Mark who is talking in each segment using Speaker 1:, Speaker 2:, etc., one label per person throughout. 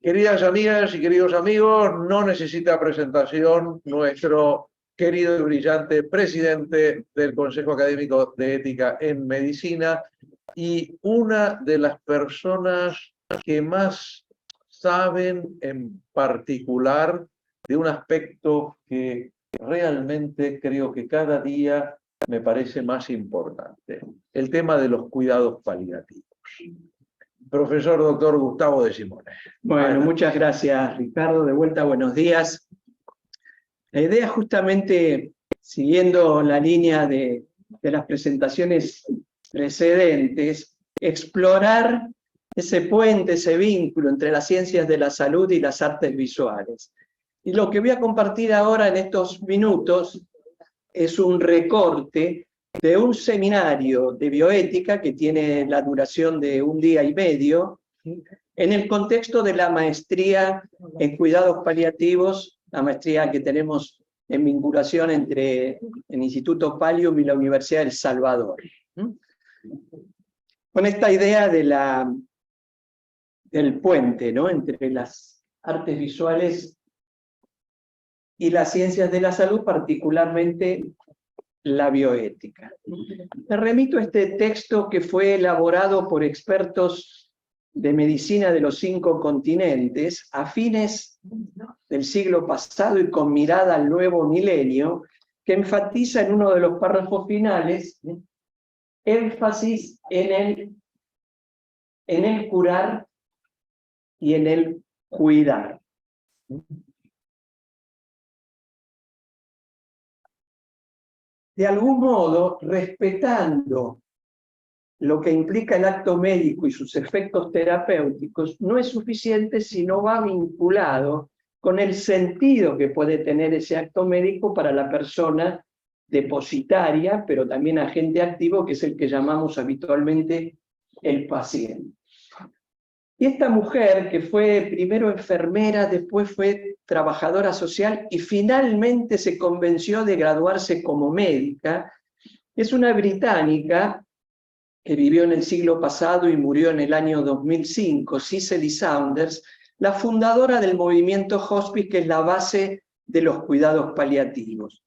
Speaker 1: Queridas amigas y queridos amigos, no necesita presentación nuestro querido y brillante presidente del Consejo Académico de Ética en Medicina y una de las personas que más saben en particular de un aspecto que realmente creo que cada día me parece más importante, el tema de los cuidados paliativos. Profesor doctor Gustavo de Simone.
Speaker 2: Bueno, muchas gracias, Ricardo. De vuelta, buenos días. La idea, justamente, siguiendo la línea de las presentaciones precedentes, explorar ese puente, ese vínculo entre las ciencias de la salud y las artes visuales. Y lo que voy a compartir ahora en estos minutos es un recorte de un seminario de bioética que tiene la duración de 1 día y medio, en el contexto de la maestría en cuidados paliativos, la maestría que tenemos en vinculación entre el Instituto Pallium y la Universidad de El Salvador. Con esta idea de del puente, ¿no?, entre las artes visuales y las ciencias de la salud, particularmente la bioética. Me remito a este texto que fue elaborado por expertos de medicina de los 5 continentes a fines del siglo pasado y con mirada al nuevo milenio, que enfatiza en uno de los párrafos finales énfasis en el curar y en el cuidar. De algún modo, respetando lo que implica el acto médico y sus efectos terapéuticos, no es suficiente si no va vinculado con el sentido que puede tener ese acto médico para la persona depositaria, pero también agente activo, que es el que llamamos habitualmente el paciente. Y esta mujer, que fue primero enfermera, después fue trabajadora social y finalmente se convenció de graduarse como médica, es una británica que vivió en el siglo pasado y murió en el año 2005, Cicely Saunders, la fundadora del movimiento Hospice, que es la base de los cuidados paliativos.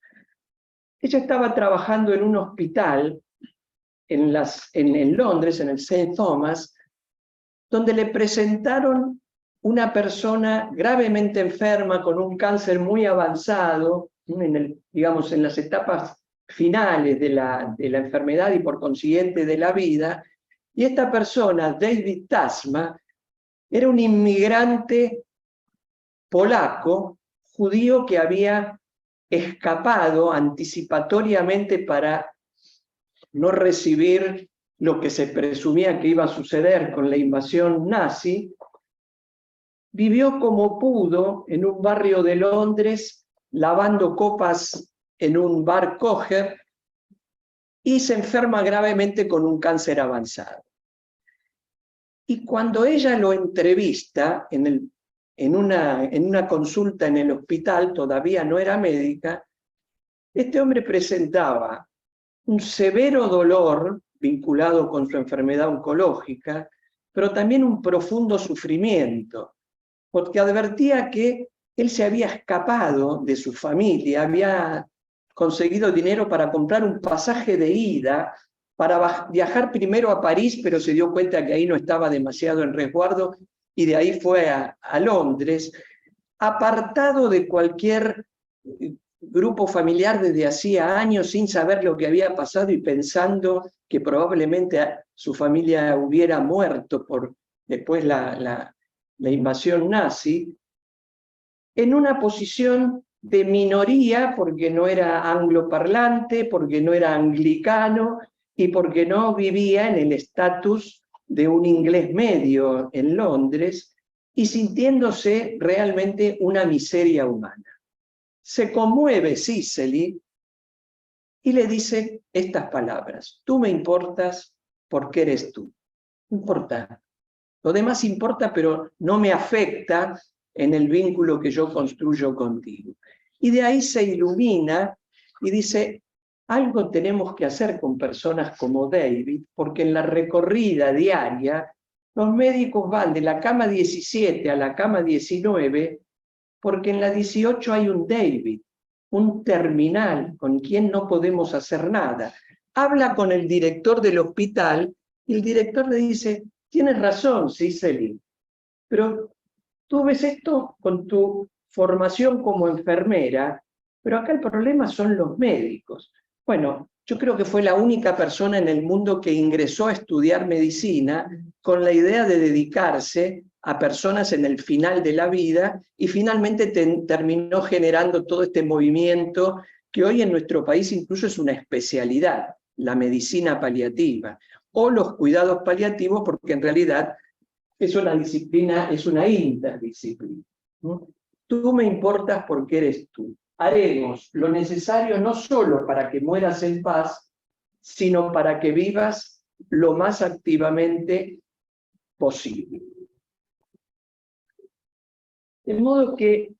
Speaker 2: Ella estaba trabajando en un hospital en Londres, en el St. Thomas, donde le presentaron una persona gravemente enferma con un cáncer muy avanzado, digamos, en las etapas finales de la enfermedad y por consiguiente de la vida, y esta persona, David Tasma, era un inmigrante polaco, judío, que había escapado anticipatoriamente para no recibir lo que se presumía que iba a suceder con la invasión nazi. Vivió como pudo en un barrio de Londres, lavando copas en un bar Kocher, y se enferma gravemente con un cáncer avanzado. Y cuando ella lo entrevista en una consulta en el hospital, todavía no era médica, este hombre presentaba un severo dolor vinculado con su enfermedad oncológica, pero también un profundo sufrimiento, porque advertía que él se había escapado de su familia, había conseguido dinero para comprar un pasaje de ida, para viajar primero a París, pero se dio cuenta que ahí no estaba demasiado en resguardo, y de ahí fue a Londres, apartado de cualquier grupo familiar desde hacía años, sin saber lo que había pasado y pensando que probablemente su familia hubiera muerto por después la invasión nazi, en una posición de minoría, porque no era angloparlante, porque no era anglicano y porque no vivía en el estatus de un inglés medio en Londres, y sintiéndose realmente una miseria humana. Se conmueve Cicely y le dice estas palabras: tú me importas porque eres tú. No importa. Lo demás importa, pero no me afecta en el vínculo que yo construyo contigo. Y de ahí se ilumina y dice: algo tenemos que hacer con personas como David, porque en la recorrida diaria Los médicos van de la cama 17 a la cama 19 porque en la 18 hay un David, un terminal con quien no podemos hacer nada. Habla con el director del hospital y el director le dice, tienes razón, Cicely, pero tú ves esto con tu formación como enfermera, pero acá el problema son los médicos. Bueno, yo creo que fue la única persona en el mundo que ingresó a estudiar medicina con la idea de dedicarse a personas en el final de la vida y finalmente terminó generando todo este movimiento que hoy en nuestro país incluso es una especialidad, la medicina paliativa o los cuidados paliativos, porque en realidad es una disciplina, es una interdisciplina. ¿No? Tú me importas porque eres tú. Haremos lo necesario no solo para que mueras en paz, sino para que vivas lo más activamente posible. De modo que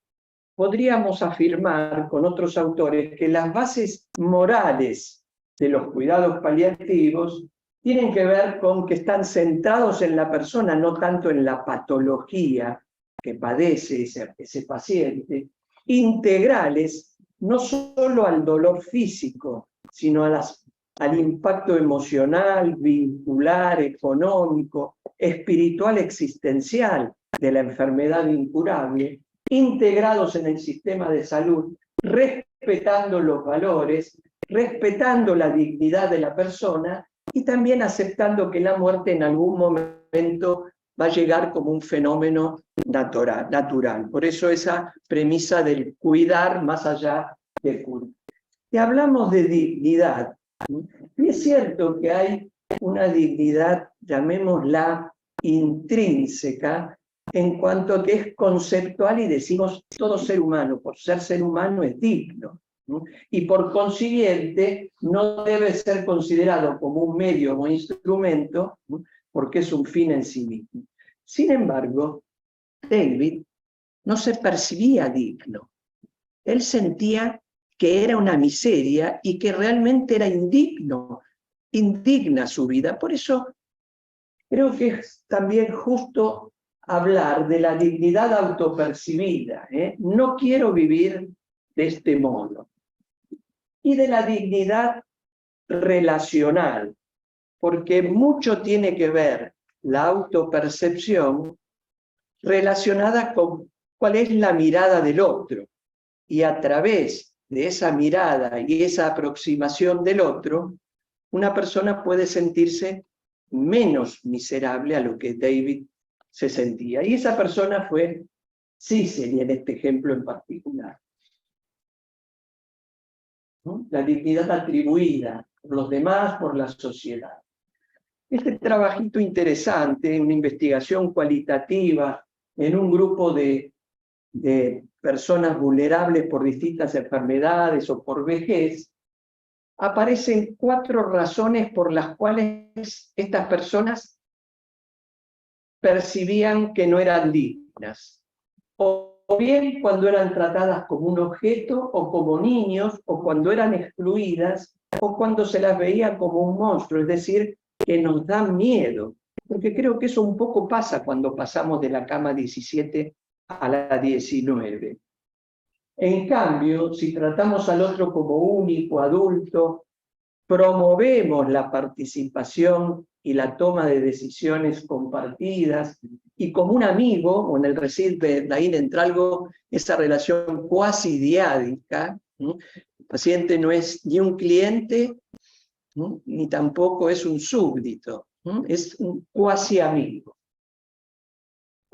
Speaker 2: podríamos afirmar con otros autores que las bases morales de los cuidados paliativos tienen que ver con que están centrados en la persona, no tanto en la patología que padece ese paciente, integrales no solo al dolor físico, sino al impacto emocional, vincular, económico, espiritual, existencial de la enfermedad incurable, integrados en el sistema de salud, respetando los valores, respetando la dignidad de la persona y también aceptando que la muerte en algún momento va a llegar como un fenómeno natural. Por eso esa premisa del cuidar más allá del cuidar. Y hablamos de dignidad. Y es cierto que hay una dignidad, llamémosla intrínseca, en cuanto a que es conceptual y decimos todo ser humano, por ser humano es digno, ¿no? Y por consiguiente no debe ser considerado como un medio o instrumento, ¿no? Porque es un fin en sí mismo. Sin embargo, David no se percibía digno. Él sentía que era una miseria y que realmente era indigna su vida. Por eso creo que es también justo hablar de la dignidad autopercibida. No quiero vivir de este modo. Y de la dignidad relacional, porque mucho tiene que ver la autopercepción relacionada con cuál es la mirada del otro. Y a través de esa mirada y esa aproximación del otro, una persona puede sentirse menos miserable a lo que David se sentía. Y esa persona fue Cicely en este ejemplo en particular. ¿No? La dignidad atribuida por los demás, por la sociedad. Este trabajito interesante, una investigación cualitativa en un grupo de personas vulnerables por distintas enfermedades o por vejez, aparecen 4 razones por las cuales estas personas percibían que no eran dignas. O bien cuando eran tratadas como un objeto, o como niños, o cuando eran excluidas, o cuando se las veía como un monstruo, es decir, que nos dan miedo. Porque creo que eso un poco pasa cuando pasamos de la cama 17 a la 19. En cambio, si tratamos al otro como único, adulto, promovemos la participación y la toma de decisiones compartidas, y como un amigo, o en el recibe Naín Entralgo, esa relación cuasi diádica, ¿no? El paciente no es ni un cliente, ¿no? Ni tampoco es un súbdito, ¿no? Es un cuasi amigo.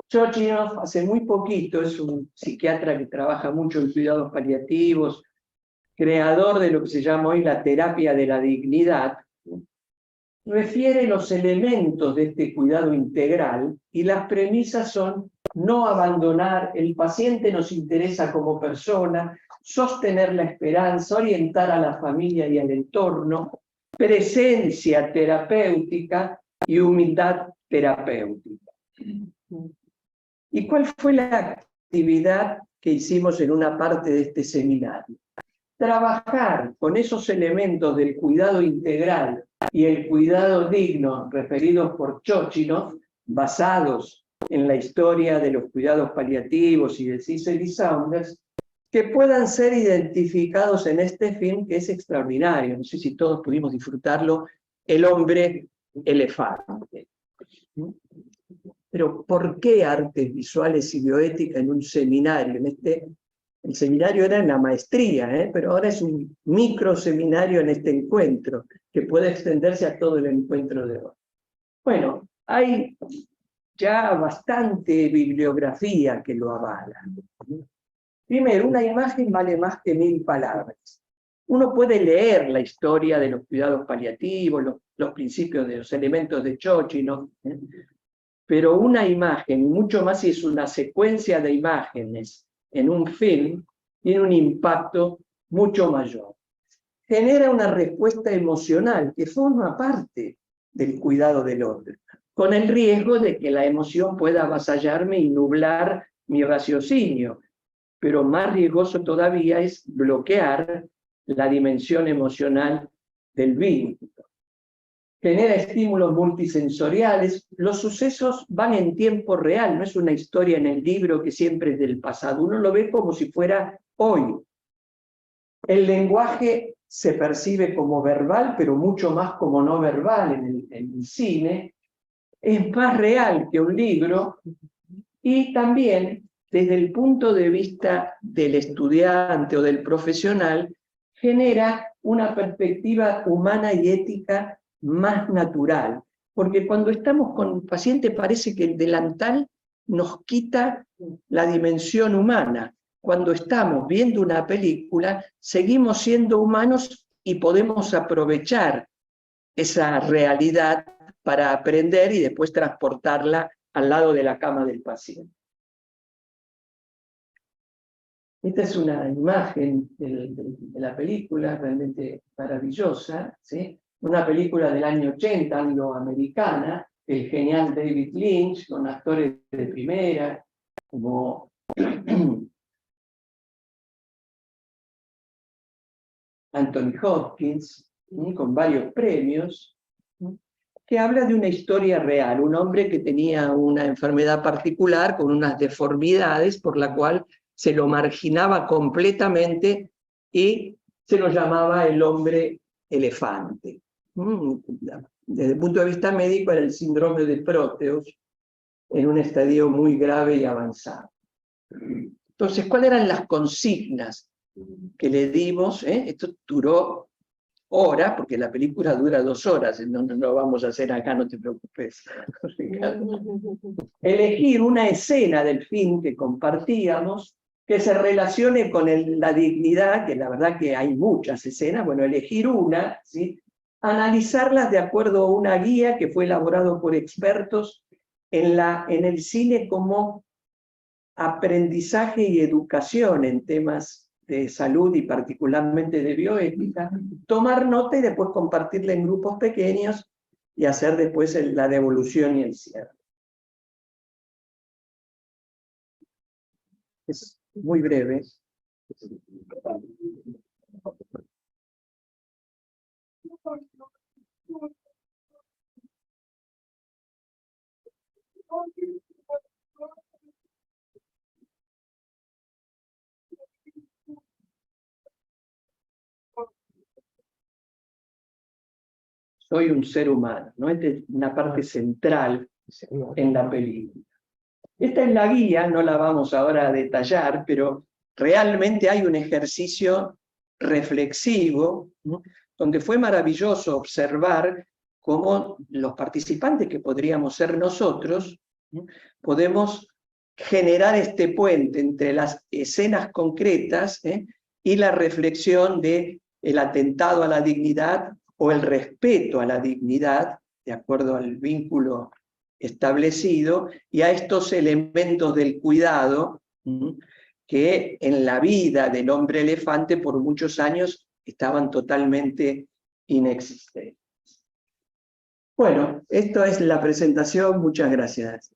Speaker 2: Chochinov hace muy poquito, es un psiquiatra que trabaja mucho en cuidados paliativos, creador de lo que se llama hoy la terapia de la dignidad, refiere los elementos de este cuidado integral y las premisas son no abandonar, el paciente nos interesa como persona, sostener la esperanza, orientar a la familia y al entorno, presencia terapéutica y humildad terapéutica. ¿Y cuál fue la actividad que hicimos en una parte de este seminario? Trabajar con esos elementos del cuidado integral y el cuidado digno referidos por Chochinov basados en la historia de los cuidados paliativos y de Cecil y Saunders, que puedan ser identificados en este film que es extraordinario. No sé si todos pudimos disfrutarlo, El hombre elefante. Pero ¿por qué artes visuales y bioética en un seminario? El seminario era en la maestría, pero ahora es un micro seminario en este encuentro, que puede extenderse a todo el encuentro de hoy. Bueno, hay ya bastante bibliografía que lo avala. Primero, una imagen vale más que 1000 palabras. Uno puede leer la historia de los cuidados paliativos, los principios de los elementos de Churchill, pero una imagen, y mucho más si es una secuencia de imágenes en un film, tiene un impacto mucho mayor. Genera una respuesta emocional que forma parte del cuidado del otro, con el riesgo de que la emoción pueda avasallarme y nublar mi raciocinio. Pero más riesgoso todavía es bloquear la dimensión emocional del vínculo. Genera estímulos multisensoriales. Los sucesos van en tiempo real, no es una historia en el libro que siempre es del pasado. Uno lo ve como si fuera hoy. El lenguaje se percibe como verbal, pero mucho más como no verbal en el cine. Es más real que un libro y también desde el punto de vista del estudiante o del profesional, genera una perspectiva humana y ética más natural. Porque cuando estamos con un paciente parece que el delantal nos quita la dimensión humana. Cuando estamos viendo una película, seguimos siendo humanos y podemos aprovechar esa realidad para aprender y después transportarla al lado de la cama del paciente. Esta es una imagen de la película, realmente maravillosa, ¿sí? Una película del año 80, angloamericana, el genial David Lynch, con actores de primera, como Anthony Hopkins, con varios premios, que habla de una historia real, un hombre que tenía una enfermedad particular con unas deformidades por la cual se lo marginaba completamente y se lo llamaba el hombre elefante. Desde el punto de vista médico era el síndrome de Proteus en un estadio muy grave y avanzado. Entonces, ¿cuáles eran las consignas que le dimos? Esto duró horas, porque la película dura 2 horas, no lo vamos a hacer acá, no te preocupes. Elegir una escena del film que compartíamos, que se relacione con la dignidad, que la verdad que hay muchas escenas, bueno, elegir una, ¿sí? Analizarlas de acuerdo a una guía que fue elaborado por expertos en el cine como aprendizaje y educación en temas de salud y particularmente de bioética, tomar nota y después compartirla en grupos pequeños y hacer después la devolución y el cierre. Es muy breve. Soy un ser humano, ¿no? Esta es una parte central en la película. Esta es la guía, no la vamos ahora a detallar, pero realmente hay un ejercicio reflexivo, ¿no? Donde fue maravilloso observar cómo los participantes, que podríamos ser nosotros, ¿no? Podemos generar este puente entre las escenas concretas y la reflexión del atentado a la dignidad o el respeto a la dignidad, de acuerdo al vínculo establecido, y a estos elementos del cuidado que en la vida del hombre elefante por muchos años estaban totalmente inexistentes. Bueno, esto es la presentación, muchas gracias.